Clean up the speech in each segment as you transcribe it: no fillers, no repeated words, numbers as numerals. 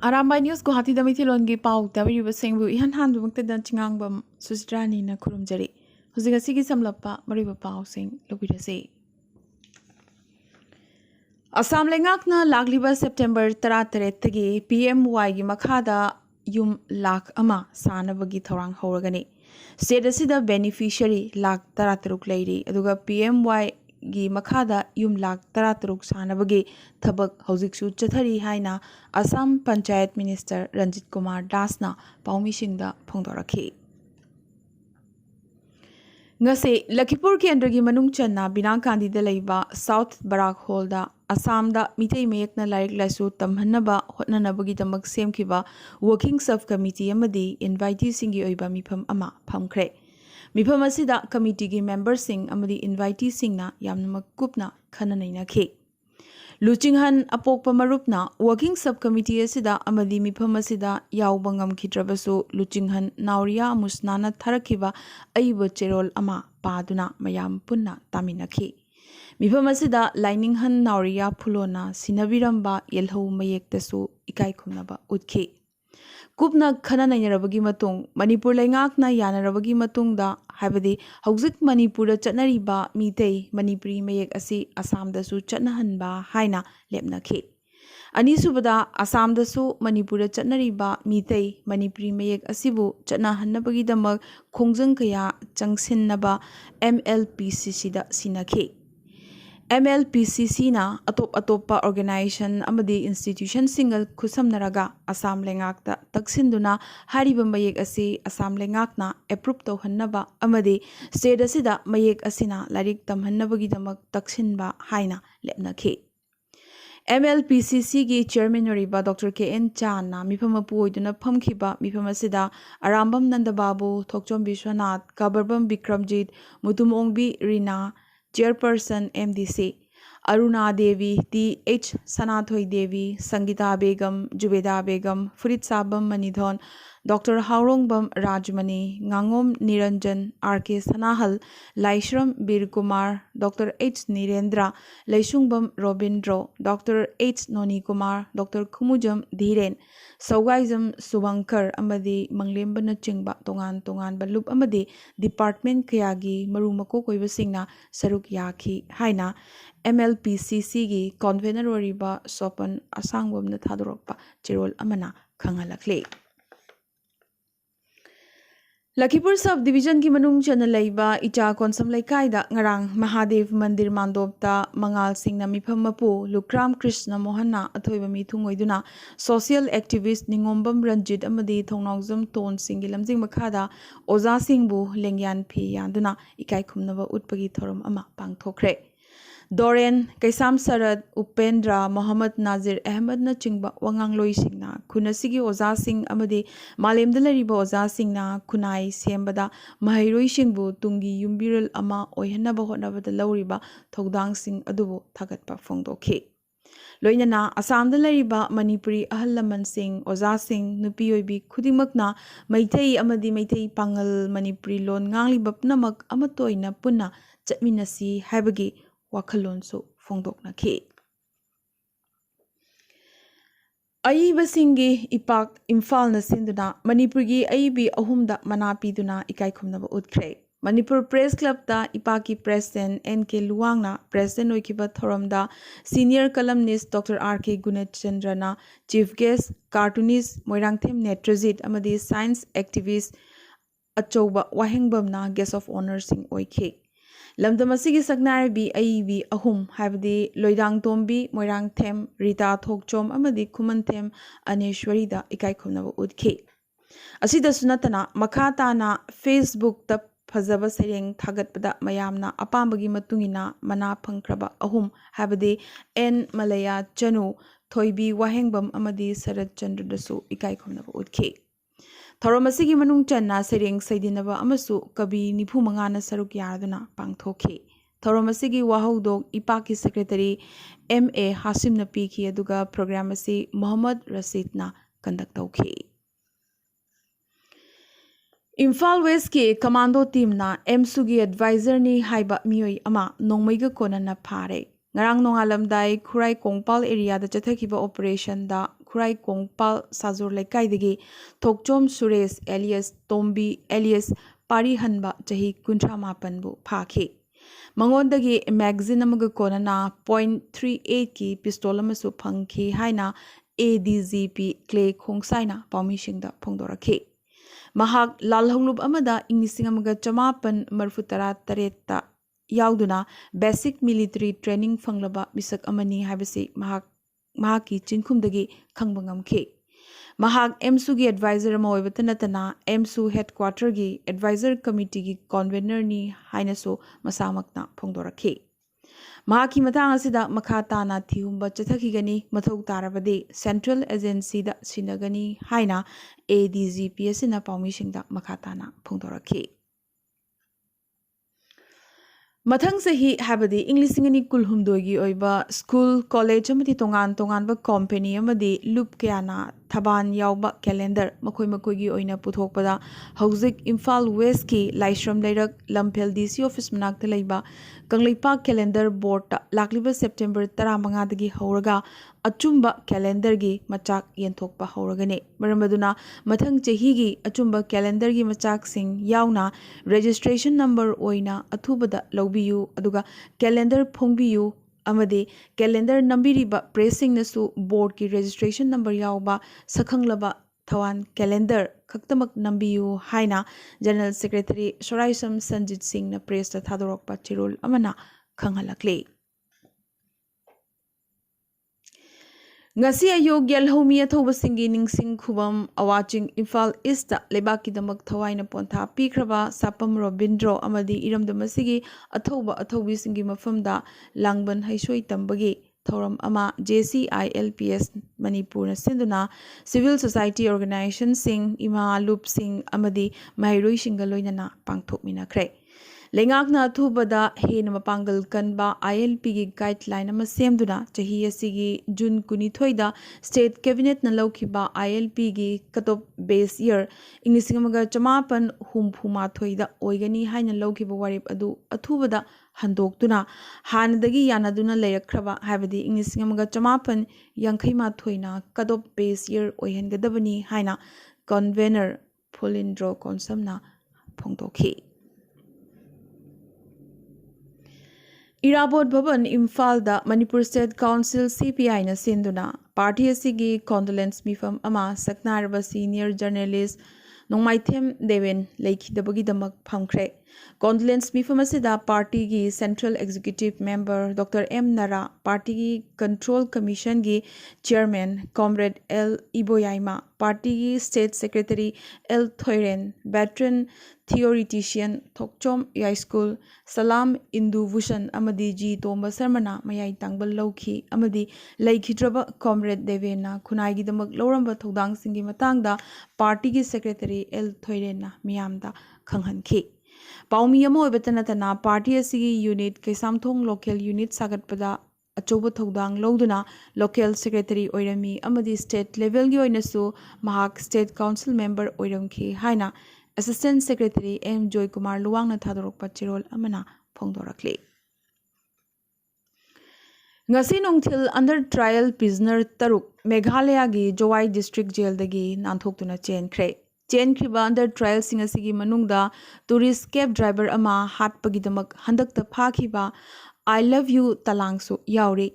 Arambai News Guwahati da Mithilongi pau tabiriba sengbu ihan hanbumukta da chingangbam Susidrani na kurumjari. Huzigasi samlappa mariba pau sing lobirase. Assam lengakna lagliba September 13 PMY gi makhada yum lakh ama sanabagi thorang horagani. State asida beneficiary lakh 13 leiri aduga PMY gi makhada yum lakh 13 sanabagi thabak haujiksu chathari haina Assam Panchayat Minister Ranjit Kumar Dasna paumishingda phongdorakhi. Ngase Lakipur Kendra gi manung channa Binang Kandi da leiba South Barak Hall da Assam da mitei mayekna laik laisu tamhannaba hotnanabagi damak semkhiba working sub committee amadi invitee singi oiba mifam ama phamkhre. Mifam asida committee gi member sing amadi invitee singna yamna kupna khananainakhi. Luchinghan apokpa marupna working subcommittee asida amadi mifam asida yaubangam khitrabasu Luchinghan Nauria Musnana Tharakiba aiba cherol ama paduna mayam punna taminakhi. Mifam asida Lininghan Nauria Pulona Sinabiramba Yelho Mayektasu ikai khumnaba utkhi. Kupna khana nainarabagi matung Manipur laingakna yanarabagi matungda habadi haujik Manipura chatnariba mitei Manipuri mayek asi Assamdasu chatnahanba haina lepnakhi. Anisubada Assamdasu Manipura chatnariba mitei Manipuri mayek asibu chatnahannabagi damak khongjang kaya changsinnaba MLPCC da sinakhi. MLPCC na atop-atopa organization amadi institution single khusamnaraga Assam lengakta taksinduna hariba mayek asi Assam lengakna approve tawhannaba amadi state asida mayek asina larik tamhannabagi damak taksinba haina lepnakhi. MLPCC gi chairman oriba Dr. KN Chan na mifamapu oiduna phamkhiba mifam asida Arambam Nandababu Thokchom Bishwanath Kabarbam Bikramjit Mutumongbi Rina Chairperson MDC Aruna Devi T.H. Sanathoi Devi Sangita Begum Jubeda Begum Furit Sabam Manidhon Dr. Haurongbam Rajmani Ngangom Niranjan R.K. Sanahal Laishram Bir Kumar Dr. H. Nirendra Laishungbam Robindro Dr. H. Noni Kumar Dr. Kumujam Dhiren Saugaizam Subankar Amadi Manglembana Chingba Tongan Tongan Balup Amadi Department Kayagi Marumako Koibasingna Saruk Yaki Haina MLPCC gi convener oriba Sopan Asangwamna Thadorokpa Chirol Amana Khangalakle. Lakipur Subdivision ki manung chana laiba Icha Konsam Laikaida ngarang Mahadev Mandir Mandopta Mangal Singna Mifam Mapu Lukram Krishna Mohana Athoiba Mithungoiduna Social Activist Ningombam Ranjit Amadi Thongnongzam Ton Singilamjing Makada Oza Singbu Lengyan Phi Yanduna Ikai Khumnaba Utpagi Thorum Ama Pangthokre. Doren Kaisam Sarad Upendra Mohammad Nazir Ahmed na chingba wangang loi singna khunasigi oza sing amadi malemda lariba oza singna khunai sembada mahairoi singbu tungi yumbiral ama oihanaba hotnabada lauriba thodang sing adubu thagatpa phongdokhi. Loinana Assamda lariba Manipuri ahallaman sing oza sing nupi oibi khudingmakna maithei amadi maithei pangal Manipuri lon ngangliba pnamak amatoina punna chatminasi haibagi Wakalonso Fongdoknakhi. Aiba Singi Ipak Imphal na sinduna Manipurgi Aibi Ahumda Manapiduna Ikai Khumnaba Utkre. Manipur Press Club da Ipaki President NK Luangna President Oikiba Thoramda Senior Columnist Dr. R.K. Gunachandrana Chief Guest Cartoonist Moirangthem Netrajit Amadi Science Activist Achoba Wahengbamna Guest of Honor Sing Oikhe. Lamdamasigi Sagnaribi Aibi Ahum Habdi Loidang Tombi Moirangthem Rita Thokchom Amadi Kumanthem Aneshwari da Ikai Khumnaba Udkhe. Asida Sunatana Makhatana Facebook ta Fazaba Sereng Thagatpada Mayamna Apambagi Matungina Mana Pangkraba Ahum Habdi N Malaya Chanu Thoibi Wahengbam Amadi Sarat Chandra dasu Ikai Khumnaba Udkhe. Thoramasigi manung channa sereng saidinaba amasu kabi nipu mangana saruk yarduna pangthokhi. Thoramasigi wahaudok Ipaki Secretary M.A. Hasim na piki aduga program asi Muhammad Rasid na conduct tawkhi. Imphal West ki commando team na MSUgi advisor ni haiba miyoi ama nongmaiga kona na phare. Ngarang nongalamdai Khurai Kongpal area da chathakiba operation da Khurai Kongpal Sajur Lekai Thokchom Suresh Elias Tombi Elias Pari Hanba Chahi Kuntra Mapanbu Phaki Mangondagi magazine amaga konana .38 ki pistol amasu phangki haina ADGP Clay Khongsaina Pamishingda Phongdorakhi Mahak lalhonglub amada inglising amaga chamapan marfutara tareta yauduna basic military training fanglaba misak amani habisi mahaki chinkhumdagi khangbangam Mahak MSU gi advisor ama oibatanatana MSU headquarter gi advisor committee gi convener ni hainaso masamakna phongdorakhi Mahaki matang asida makata na thiumba chathakigani mathau tarabadi central agency da sinagani haina ADGP asina pawmishingda makata na phongdorakhi Mathang sahi habadi English ngani kulhumdogi oiba school college amati tongan ba company amadi loop kyana thaban yawba calendar makoi gi oina puthokpada hauzik Imphal West ki Laishram Leirak Lamphel DC office manakta leiba Kangleipa calendar board ta lakliba September 15 dagi hauraga achumba calendar gi machak yenthokpa hauragane maramaduna mathang chahi gi achumba calendar gi machak sing yauna registration number oina athubada lawbiyu aduga calendar phongbiyu amade calendar nambiriba pressing nasu board ki registration number yawba sakhanglaba thawan calendar khaktamak nambiyu haina general secretary Soraisam Sanjit Singh na press ta thadorokpa chirul amana khanghalakle Ngasi ayog yalhomi athoba singi ningsing khubam awaching Imphal East ta lebaki damak thawaina pontha pikraba sapam Robindro amadi iramdamasigi athobi singi mafamda langban haisoi tambagi thoram ama JCILPS Manipur na sinduna civil society organization sing ima loop sing amadi mairoi singa loinana pangthokminakre Lengakna thubada hen mapangal kanba ILP gi guideline ama semduna chahi asigi June 12 da state cabinet na laukiba ILP gi cutoff base year ingisingamaga chamapan humphuma thoida oigani haina laukiba warip adu athubada handoktuna hanadagi yanaduna layakhraba habadi ingisingamaga chamapan yankaima thoina cutoff base year oihengadabani haina convener Pulindro Konsamna phongtokhi Irabot Bhavan Imphal da Manipur State Council CPI na sinduna party asigi condolence mifam ama saknarba senior journalist Nongmaithem Deven Leikhidabagi damak phamkhre condolence mifam asida party gi central executive member Dr M Nara party gi control commission gi chairman comrade L Iboyaima party gi state secretary L Thoiren veteran theoretician Thokchom High School Salam Indu Bhushan amadi G Tomba Sarmana mayai tangbal lauki amadi Laikhidraba comrade Devena Khunai gi damak loramba thodang singi matangda party gi secretary L Thoirena miyamda khanghankhi Paumi amo oibatanatana party asigi unit Kaisamthong local unit sagatpada achoba thodang loduna local secretary oirami amadi state level gi oinasu mahak state council member oiramkhi haina Assistant Secretary M. Joy Kumar Luwang na thadorokpa chirol amana phongdorakle. Ngasi nongthil under trial prisoner taruk Meghalaya gi Jowai district jail dagi nanthokuna chenkre. Chenkriba under trial singasigi manungda tourist cab driver ama hatpagidamak handakta phakhiba I love you talangsu yauri.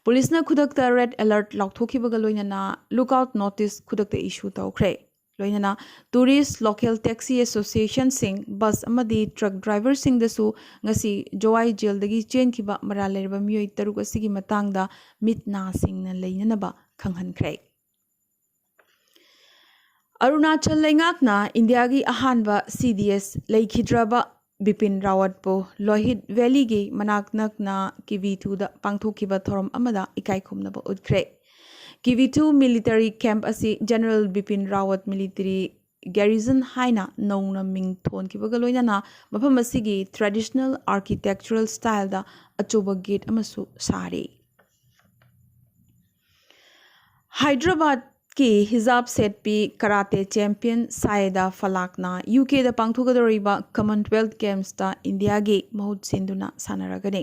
Police na khudakta red alert laukthokibaga loinana lookout notice khudakta issue tawkre. Loinana tourist local taxi association sing bus amadi truck driver sing dasu ngasi Jowai jail dagi chen kiba maralerba miyoi taruk asigi matangda mitna sing na leinanaba khanghankre Arunachal Lengakna India gi ahanba CDS Laikhidraba Bipin Rawat po Lohit Valley gi manaknakna Kivitu da pangthokiba thoram amada ikai khumnaba udkre Kivitu military camp asi General Bipin Rawat military garrison haina nongna ming thon kibaga loinana mafam asigi traditional architectural style da achoba gate amasu sari Hyderabad ki hijab set pi karate champion Saida Falakna UK da pangthogadoriba Commonwealth Games ta India gi mahut sinduna sanaragane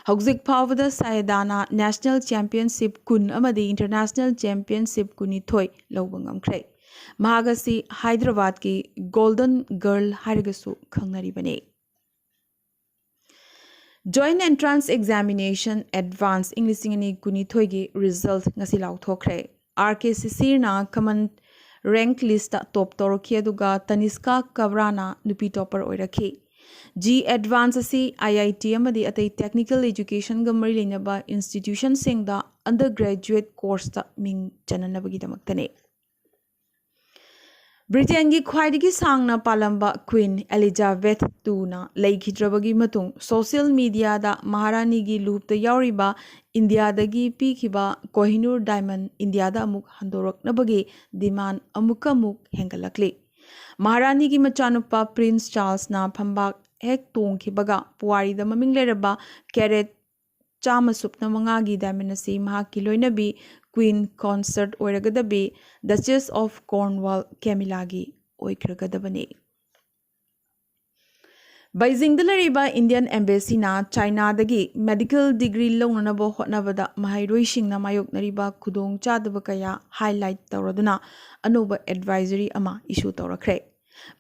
Hauzik Pavada Sayadana National Championship Kun Amadi International Championship Kunithoi Lobangam Kray. Mahagasi Hyderabad ki Golden Girl Harigasu Kangnari Bane. Joint Entrance Examination Advanced English Ingani Kunithoi gi result ngasilaw thokre. RKCC na common rank list top toroki aduga Taniska Kavrana nupi topper oiraki. G Advance asi IIT amadi atai technical education ga mari lenaba institution singda undergraduate course ta ming chananabagi damaktane. Britain gi khwaidagi sangna palamba Queen Elizabeth II na leikidrabagi matung social media da Maharani gi loop ta yauriba India dagi pikhiba Kohinoor diamond India da amuk handoraknabagi demand amuk hengalakli. Maharani gi machanupa Prince Charles na phambak hek tongkhibaga puwari da maming leraba carat chama supna mangagi diamond asi mahaki loinabi Queen Consort oiragadabi Duchess of Cornwall Camilla gi oikragadabani. Beijing da lariba Indian Embassy na China dagi medical degree launanabo hotnabada mahairoi na mayok nariba kudong chadaba kaya highlight tawraduna anoba advisory ama issue tawrakre.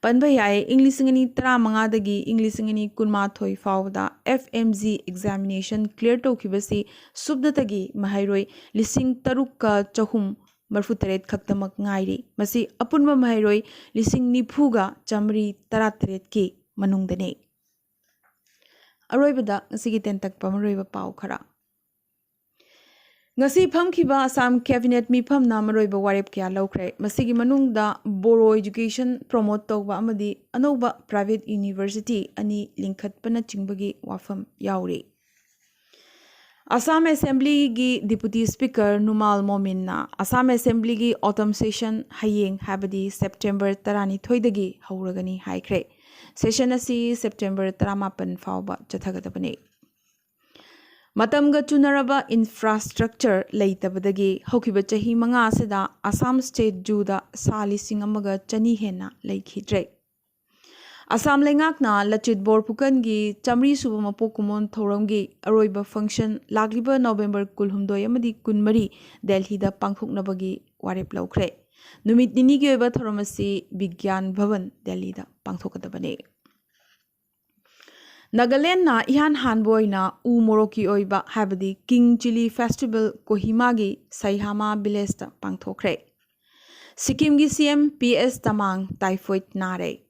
Panbayay English ngani tara mga dagi English ngani kunma thoi fawda FMG examination clear tawkibasi subdatagi mahairoi lising tarukka chahum marfutaret khaktamak ngairi masi apunma mahairoi lising nipuga chamri taratret ki manungdane. Aroibada ngasigi tentak pamaroiba pau khara. Ngasi phamkiba Assam cabinet mi phamna maroiba warep kya laukre masigi manungda Boro education promote tawba amadi anoba private university ani linkhatpana chingbagi wafam yauri. Assam Assembly gi Deputy Speaker Numal Momin na Assam Assembly gi autumn session hayeng habadi September 32 hauragani haikre. Session asi September 18 fawba chathagadabani. Matamga chunaraba infrastructure leitabadagi hokiba chahi manga asida Assam State Juda sali singamaga chani hena leikhidre. Assam lengakna Lachit Borpukan gi chamri subama pokumon thoramgi aroiba function lagliba November kulhumdoi amadi kunmari Delhi da pangthoknabagi warep laukre. Numit nini gi oiba thoramasi Bigyan Bhavan Delhi da pangthokadabane. Nagaland na ihan hanboy na moroki oiba habadi King Chili Festival Kohima gi Saihama Bilesta pangthokre. Sikkim gi CM PS Tamang typhoid nare.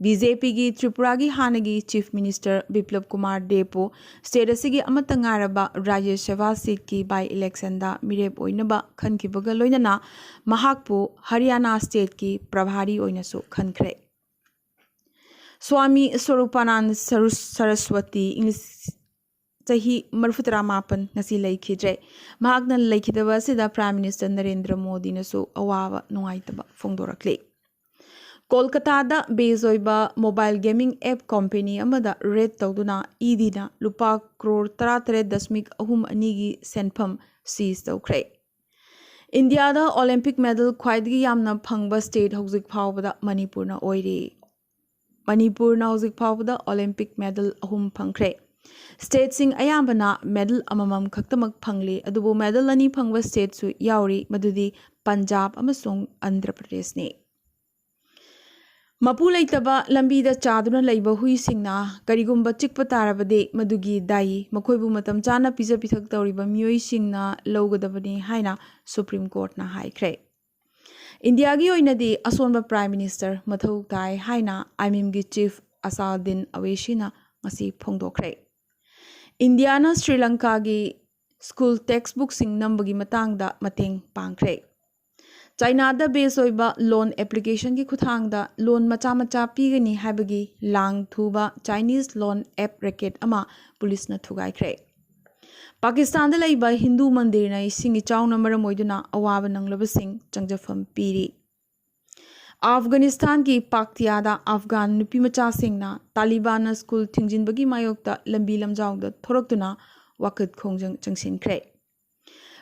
BJP gi Tripura gi Hanagi Chief Minister Biplab Kumar Depo state asigi amatangaraba Rajya Sabha seat ki by election da mirep oinaba khankibaga loinana mahakpu Haryana state ki prabhari oinasu khankre. Swami Swarupanand Saraswati English Tahi Marfutara Mapan Nasi Laikidre Magna Laikidava Sida Prime Minister Narendra Modi Nasu Awawa Nuaitaba Fongdorakle. Kolkata da Bezoiba mobile gaming app company amada red tawduna idina lupa crore 33.ahum anigi senpham seize tawkre. India da Olympic medal khwaidgi yamna phangba state hauzik phawbada Manipur na oire. Manipur na hauzik phawbada Olympic medal ahum phangkre. State sing ayambana medal amamam khaktamak phangle adubu medal ani phangba state su yauri madudi Punjab amasung Andhra Pradesh ne. Mapu leitaba lambi da chaduna leiba hui singna karigumba chikpa tarabade madugi dai makhoibu matam chana pija pithak tawriba mioi singna logadabani haina Supreme Court na haikre. India gi oinadi asonba Prime Minister mathau tai haina IMM gi Chief Asaduddin Awaishi na ngasi phongdokre. India na Sri Lanka gi school textbook sing nambagi matangda mateng pangkre. China da base oiba loan application ki khuthang da loan macha pigani habagi lang thuba Chinese loan app racket ama police na thugai khre. Pakistan da laiba Hindu mandir na ising ichauna maram oiduna awaba nanglaba sing changjafam piri. Afghanistan ki Paktiya da Afghan nupi macha sing na Taliban na school thingjin bagi mayok da lambi lamjaw da thoraktuna wakat khongjang changsin khre.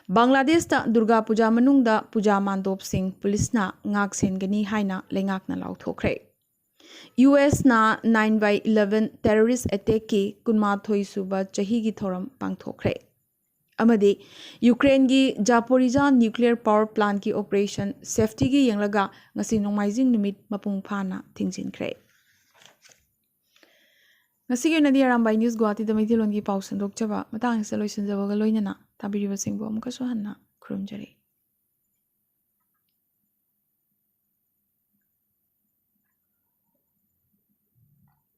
Bangladesh da Durga Puja manung da Puja Mandop Singh police na ngak sen gani haina lengak na lau thokre. US na 9/11 terrorist attack ki kunmathoi suba chahi gi thoram pangthokre amadi Ukraine gi Zaporizhia nuclear power plant ki operation safety gi yenglaga ngasi nongmaijing numit mapung phana thingjinkre ngasi gi nadi Arambai news Guwahati da maithilon gi pau sandok chaba matang se loisin jabaga loinana tabiriba singbo amka so hanna khurumjari